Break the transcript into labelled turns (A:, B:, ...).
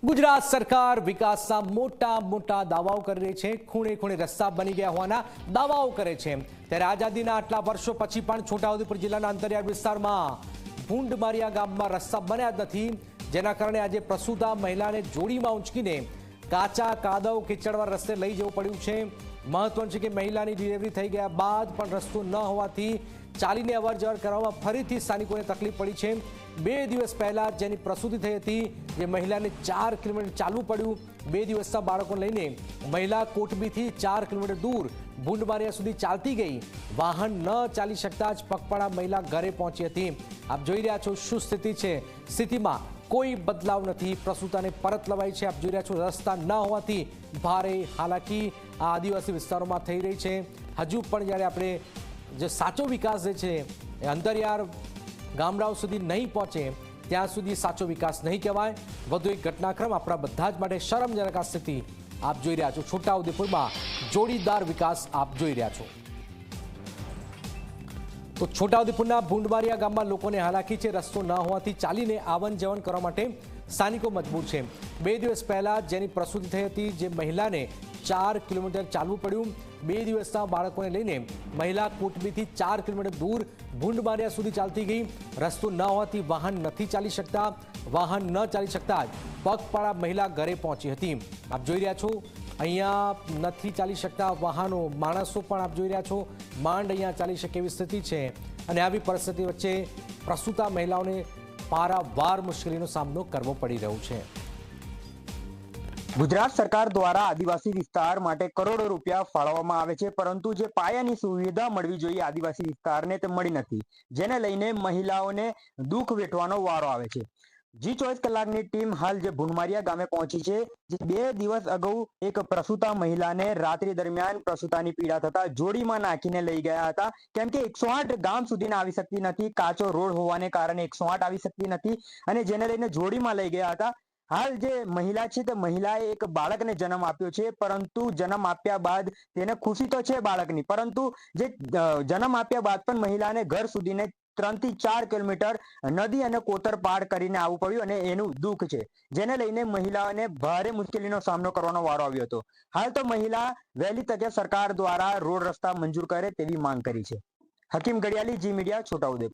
A: ગુજરાત સરકાર વિકાસના મોટા મોટા દાવાઓ કરી રહી છે। ખૂણે ખૂણે રસ્તા બની ગયા હોવાના દાવાઓ કરે છે। ત્યારે આઝાદીના આટલા વર્ષો પછી પણ છોટાઉદેપુર જિલ્લાના અંતરિયાળ વિસ્તારમાં ભૂંડમારિયા ગામમાં રસ્તા બન્યા જ નથી, જેના કારણે આજે પ્રસૂતા મહિલાને જોડીમાં ઊંચકીને કાચા કાદવ કીચડવાળા રસ્તે લઈ જવું પડ્યું છે। મહત્વનું છે કે મહિલાની ડિલિવરી થઈ ગયા બાદ પણ રસ્તો ન હોવાથી ચાલીને અવરજવર કરવામાં ફરીથી સ્થાનિકોને તકલીફ પડી છે। 2 દિવસ પહેલા જેની પ્રસૂતિ થઈ હતી, જે મહિલાને 4 કિલોમીટર ચાલવું પડ્યું। 2 દિવસના બાળકોને લઈને મહિલા કોટબીથી 4 કિલોમીટર દૂર ભૂંડમારિયા સુધી ચાલતી ગઈ। વાહન ન ચાલી શકતા જ પગપાળા મહિલા ઘરે પહોંચી હતી। આપ જોઈ રહ્યા છો શું સ્થિતિ છે। સ્થિતિમાં કોઈ બદલાવ નથી, પ્રસૂતાને પરત લવાઈ છે। આપ જોઈ રહ્યા છો રસ્તા ન હોવાથી ભારે હાલાકી આ આદિવાસી વિસ્તારોમાં થઈ રહી છે। હજુ પણ જ્યારે આપણે જે સાચો વિકાસ જે છે એ અંતરિયાળ ગામડાઓ સુધી નહીં પહોંચે ત્યાં સુધી સાચો વિકાસ નહીં કહેવાય। વધુ એક ઘટનાક્રમ આપણા બધા જ માટે શરમજનક આ સ્થિતિ આપ જોઈ રહ્યા છો। છોટાઉદેપુરમાં જોડીદાર વિકાસ આપ જોઈ રહ્યા છો। તો છોટાઉદેપુરના ભૂંડમારિયા ગામમાં લોકોને હાલાકી છે। રસ્તો ન હોવાથી ચાલીને આવન જવન કરવા માટે સ્થાનિકો મજબૂર છે। 2 દિવસ પહેલા જેની પ્રસૂતિ થઈ હતી, જે મહિલાને 4 કિલોમીટર ચાલવું પડ્યું। 2 દિવસના બાળકોને લઈને મહિલા કોટબીથી 4 કિલોમીટર દૂર ભૂંડમારિયા સુધી ચાલતી ગઈ। રસ્તો ન હોવાથી વાહન નથી ચાલી શકતા। વાહન ન ચાલી શકતા જ પગપાળા મહિલા ઘરે પહોંચી હતી। આપ જોઈ રહ્યા છો અહીંયા નથી ચાલી શકતા વાહનો, માણસો પણ આપ જોઈ રહ્યા છો માંડ અહીંયા ચાલી શકે એવી સ્થિતિ છે। અને આવી પરિસ્થિતિ વચ્ચે પ્રસૂતા મહિલાઓને પારાવાર મુશ્કેલીનો સામનો કરવો પડી રહ્યો છે।
B: ગુજરાત સરકાર દ્વારા આદિવાસી વિસ્તાર માટે કરોડો રૂપિયા ફાળવવામાં આવે છે, પરંતુ જે પાયાની સુવિધા મળવી જોઈએ આદિવાસી વિસ્તારને તે મળી નથી, જેને લઈને મહિલાઓને દુઃખ વેઠવાનો વારો આવે છે। જી 24 કલાકની ટીમ હાલ જે ભૂંડમારિયા ગામે પહોંચી છે। જે 2 દિવસ અગાઉ એક પ્રસૂતા મહિલાને રાત્રિ દરમિયાન પ્રસૂતાની પીડા થતા જોડીમાં નાખીને લઈ ગયા હતા, કેમ કે 108 ગામ સુધી આવી શકતી નથી। કાચો રોડ હોવાને કારણે 108 આવી શકતી નથી અને જેને લઈને જોડીમાં લઈ ગયા હતા। હાલ જે મહિલા છે તે મહિલાએ એક બાળકને જન્મ આપ્યો છે, પરંતુ જન્મ આપ્યા બાદ તેને ખુશી તો છે બાળકની, પરંતુ જે જન્મ આપ્યા બાદ પણ મહિલાને ઘર સુધીને 3 થી 4 કિલોમીટર નદી અને કોતર પાર કરીને આવવું પડ્યું અને એનું દુઃખ છે, જેને લઈને મહિલાઓને ભારે મુશ્કેલીનો સામનો કરવાનો વારો આવ્યો હતો। હાલ તો મહિલા વહેલી તકે સરકાર દ્વારા રોડ રસ્તા મંજૂર કરે તેવી માંગ કરી છે। હકીમ ઘડિયાળી, જી મીડિયા, છોટાઉદેપુર।